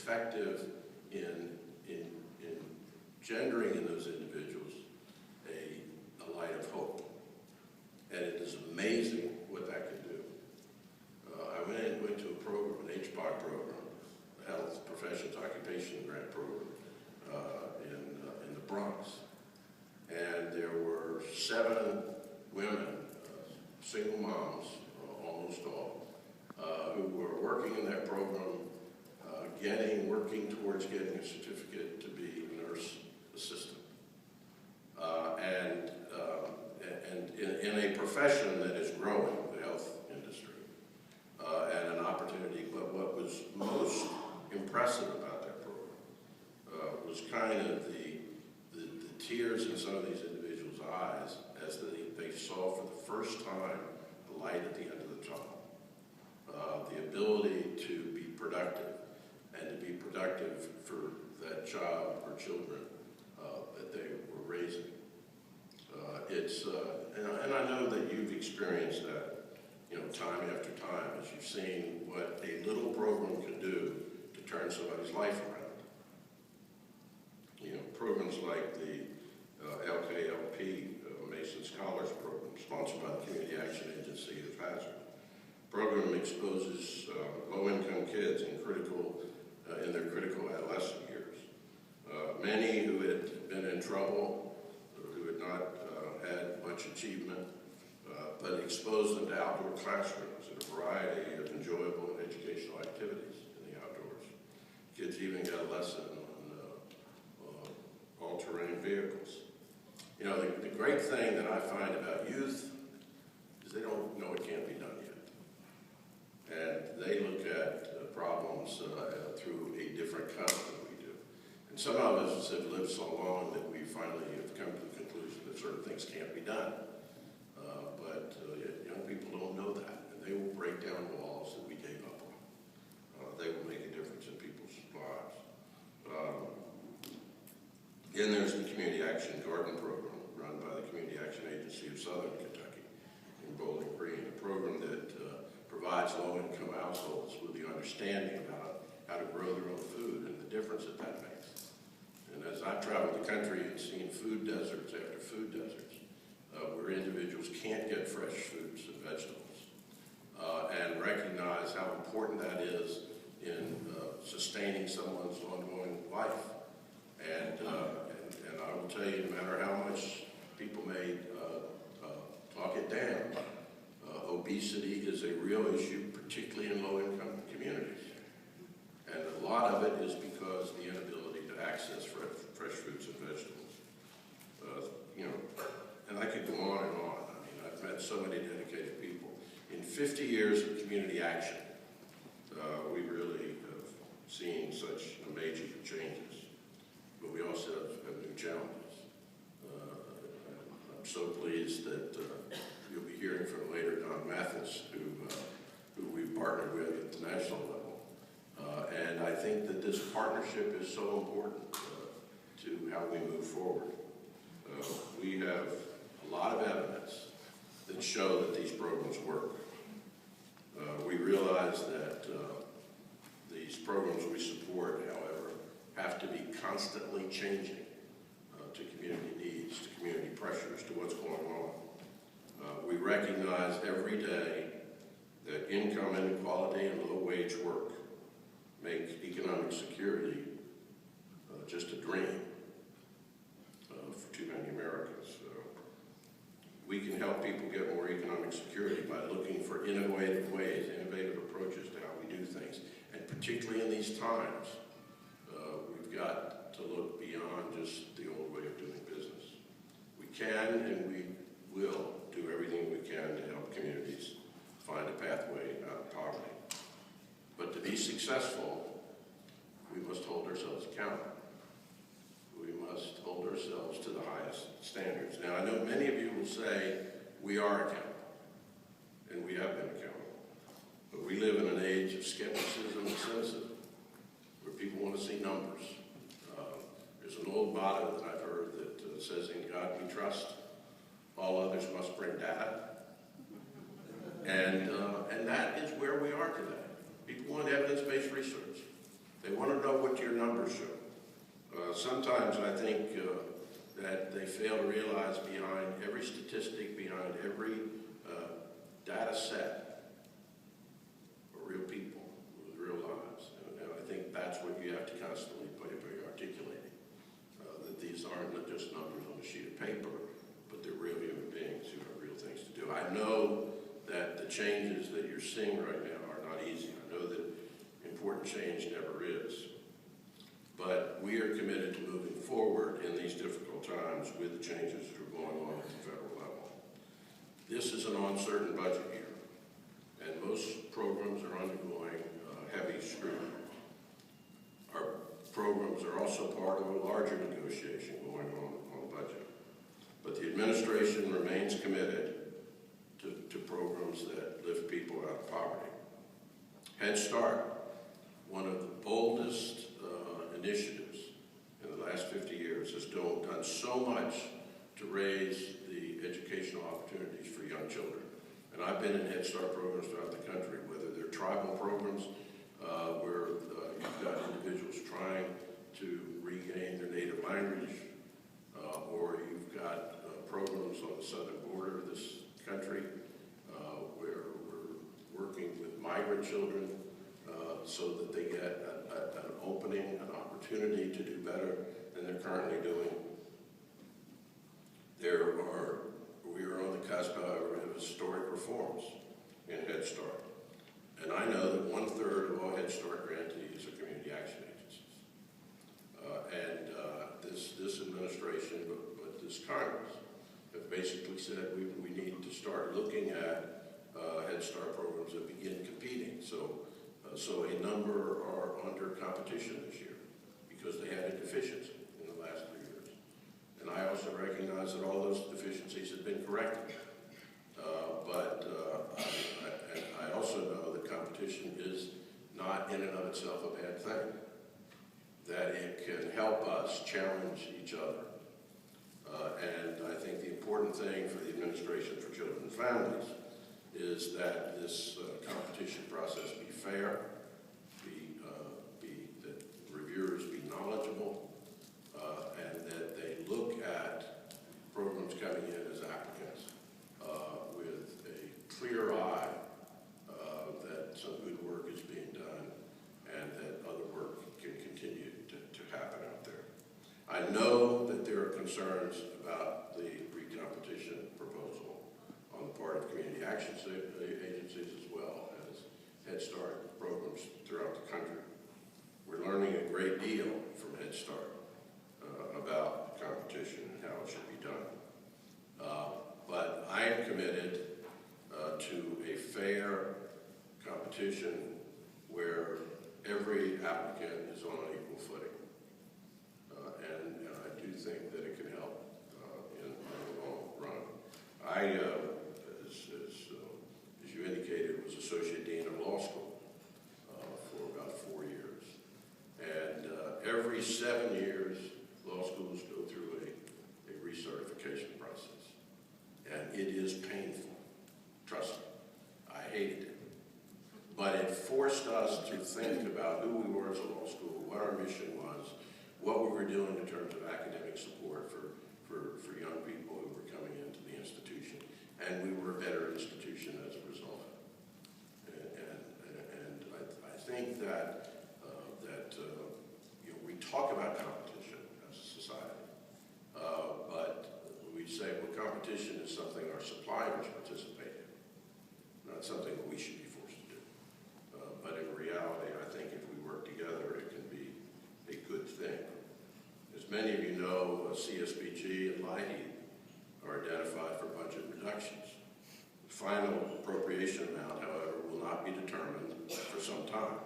effective in gendering in those individuals a light of hope. And it is amazing what that can do. I went to a program, an HPOC program, a Health Professions Occupation Grant program in the Bronx. And there were 7 women, single moms, almost all, who were working in that program, working towards getting a certificate to be a nurse assistant. And in a profession that is growing, the health industry, and an opportunity. But what was most impressive about that program was kind of the tears in some of these individuals' eyes as they saw for the first time the light at the end of the tunnel. The ability to be productive, and to be productive for that child or children that they were raising. And I know that you've experienced that, time after time, as you've seen what a little program can do to turn somebody's life around. Programs like the LKLP, Mason Scholars Program, sponsored by the Community Action Agency of Hazard. Program exposes low-income kids in their critical adolescent years. Many who had been in trouble, who had not had much achievement, but exposed them to outdoor classrooms and a variety of enjoyable and educational activities in the outdoors. Kids even got a lesson on all-terrain vehicles. The great thing that I find about youth is they don't know it can't be done yet. And they look at problems through a different cut than we do. And some of us have lived so long that we finally have come to the conclusion that certain things can't be done. But young people don't know that, and they will break down walls that we gave up on. They will make a difference in people's lives. Then there's the Community Action Garden Program, run by the Community Action Agency of Southern Kentucky in Bowling Green, a program that provides low-income households with the understanding about how to grow their own food and the difference that makes. And as I've traveled the country and seen food deserts after food deserts, where individuals can't get fresh fruits and vegetables, and recognize how important that is in sustaining someone's ongoing life. And I will tell you, no matter how much people may talk it down, obesity is a real issue, particularly in low-income communities. And a lot of it is because of the inability to access fresh fruits and vegetables. And I could go on and on. I mean, I've met so many dedicated people. In 50 years of community action, we really have seen such major changes. But we also have new challenges. I'm so pleased that you'll be hearing from later Don Mathis, who we've partnered with at the national level. And I think that this partnership is so important to how we move forward. We have a lot of evidence that show that these programs work. We realize that these programs we support, however, have to be constantly changing to community needs, to community pressures, to what's going on. We recognize every day that income inequality and low-wage work make economic security just a dream for too many Americans. We can help people get more economic security by looking for innovative ways, innovative approaches to how we do things. And particularly in these times, we've got to look beyond just the old way of doing business. We can and we will do everything we can to help communities find a pathway out of poverty. But to be successful, we must hold ourselves accountable. We must hold ourselves to the highest standards. Now, I know many of you will say we are accountable, and we have been accountable. But we live in an age of skepticism and cynicism, where people want to see numbers. There's an old motto that I've heard that says, "In God we trust, all others must bring data." And that is where we are today. People want evidence-based research. They want to know what your numbers show. Sometimes I think that they fail to realize behind every statistic, behind every data set, are real people with real lives. And I think that's what you have to constantly be articulating, that these aren't just numbers on a sheet of paper, but they're real human beings who have real things to do. I know that the changes that you're seeing right now are not easy. I know that important change never is. But we are committed to moving forward in these difficult times with the changes that are going on at the federal level. This is an uncertain budget year, and most programs are undergoing heavy scrutiny. Our programs are also part of a larger negotiation going on the budget. But the administration remains committed to programs that lift people out of poverty. Head Start, one of the boldest initiatives in the last 50 years, has done so much to raise the educational opportunities for young children. And I've been in Head Start programs throughout the country, whether they're tribal programs where you've got individuals trying to regain their native language, or you've got programs on the southern border of this country where we're working with migrant children so that they get an opening, an opportunity to do better than they're currently doing. We are on the cusp, however, of historic reforms in Head Start. And I know that 1/3 of all Head Start grantees are community action agencies. This administration, but this Congress, have basically said we need to start looking at Head Start programs that begin competing. So a number are under competition this year because they had a deficiency in the last 3 years. And I also recognize that all those deficiencies have been corrected. I also know that competition is not in and of itself a bad thing, that it can help us challenge each other. And I think the important thing for the Administration for Children and Families is that this competition process be fair, that reviewers be knowledgeable, and that they look at programs coming in as applicants with a clear eye that some good work is being done and that other work can continue to happen out there. I know that there are concerns about the pre-competition proposal on the part of community action agencies as well as Head Start programs throughout the country. We're learning a great deal from Head Start about competition and how it should be done. But I am committed to a fair competition where every applicant is on an equal footing. And I do think that it can help in the long run. As you indicated, was Associate Dean of Law School for about 4 years. And every 7 years, law schools go through a recertification process. And it is painful. Trust me, I hated it. But it forced us to think about who we were as a law school, what our mission was, what we were doing in terms of academic support for young people who were coming into the institution. And we were a better institution as a result. And I think that we talk about competition as a society, but we say, well, competition is something our suppliers participate in, not something that we should be forced to do. But in reality, I think if we work together, it can be a good thing. As many of you know, CSBG and LIHEAP are identified for budget reductions. The final appropriation amount, however, will not be determined for some time.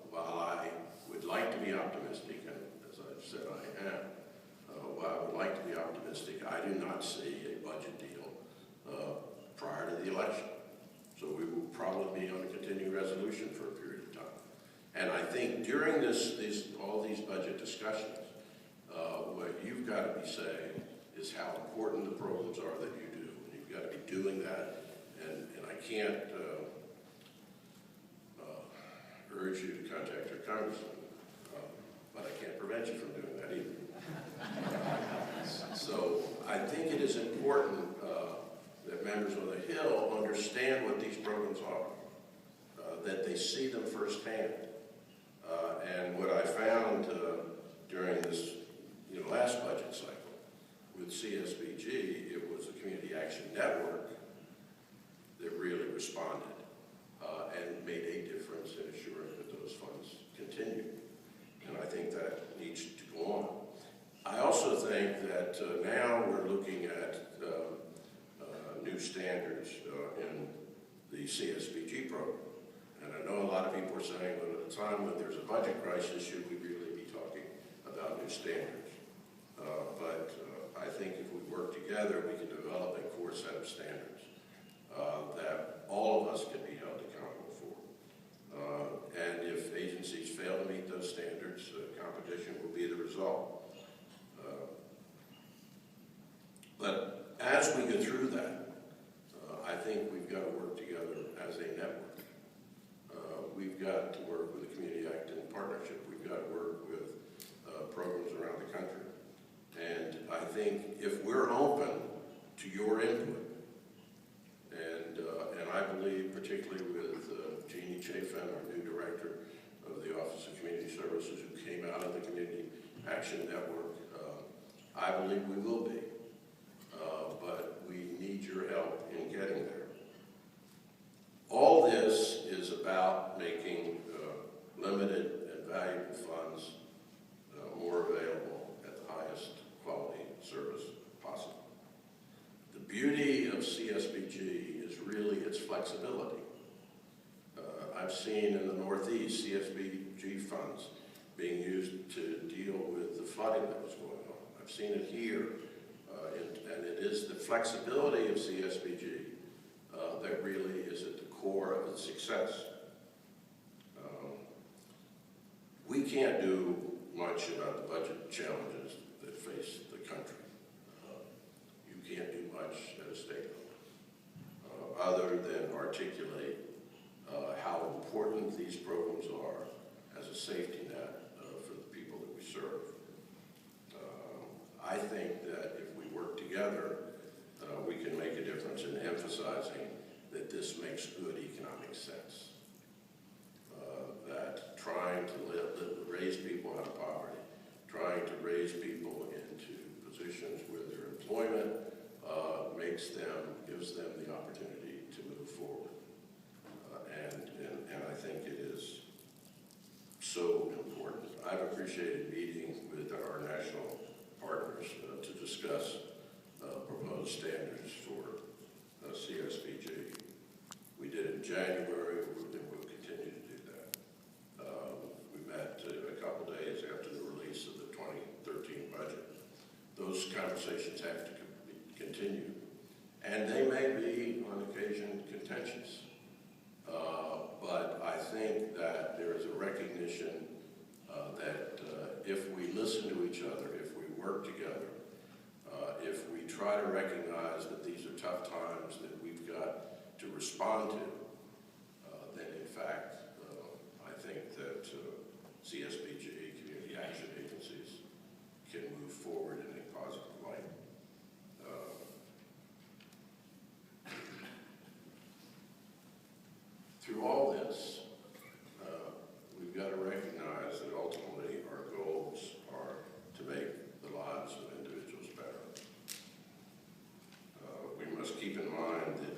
While I would like to be optimistic, and as I've said I am, while I would like to be optimistic, I do not see a budget deal prior to the election. So we will probably be on a continuing resolution for a period of time. And I think during all these budget discussions, what you've got to be saying is how important the programs are that you do. And you've got to be doing that. And I can't urge you to contact your congressman, but I can't prevent you from doing that either. So I think it is important that members on the Hill understand what these programs are, that they see them firsthand. And what I found during this last budget cycle with CSBG, it was the Community Action Network that really responded and made a difference in ensuring that those funds continue. And I think that needs to go on. I also think that now we're looking at new standards in the CSBG program. And I know a lot of people are saying, well, at a time when there's a budget crisis, should we really be talking about new standards? But I think if we work together, we can develop a core set of standards that all of us can be held accountable for. And if agencies fail to meet those standards, competition will be the result. But as we go through that, I think we've got to work together as a network. We've got to work with the Community Act in partnership. We've got to work with programs around the country. And I think if we're open to your input, and I believe particularly with Jeannie Chafin, our new director of the Office of Community Services, who came out of the Community Action Network, I believe we will be. But we need your help in getting there. All this is about making limited and valuable funds more available at the highest quality service possible. The beauty of CSBG is really its flexibility. I've seen in the Northeast CSBG funds being used to deal with the flooding that was going on. I've seen it here, and it is the flexibility of CSBG that really is at the core of its success. We can't do much about the budget challenges that face the country. You can't do much at a state level other than articulate how important these programs are as a safety net for the people that we serve. I think that if we work together, we can make a difference in emphasizing that this makes good economic sense. That trying to raise people out of poverty, trying to raise people into positions where their employment gives them the opportunity to move forward. And I think it is so important. I've appreciated meeting with our national partners to discuss proposed standards for CSBG. We did it in January, and we'll continue to do that. We met a couple days after the release of the 2013 budget. Those conversations have to continue, and they may be, on occasion, contentious. But I think that there is a recognition that if we listen to each other, if we work together, if we try to recognize that these are tough times that we've got to respond to, then in fact, I think that CSBG, community action agencies, can move forward in a positive light. Through all this, we've got to recognize that ultimately our goals are to make the lives of individuals better. We must keep in mind that,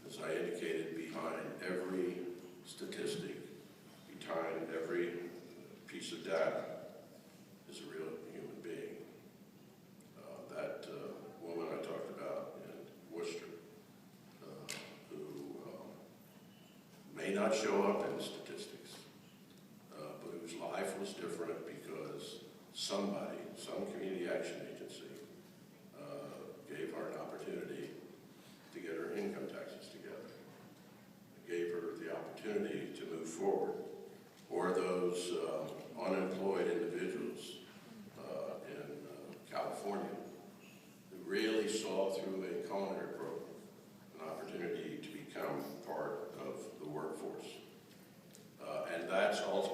as I indicated, behind every statistic, behind every piece of data is a real human being. That woman I talked about in Worcester, who may not show up in the statistics, but whose life was different because somebody, some community action agency, gave her an opportunity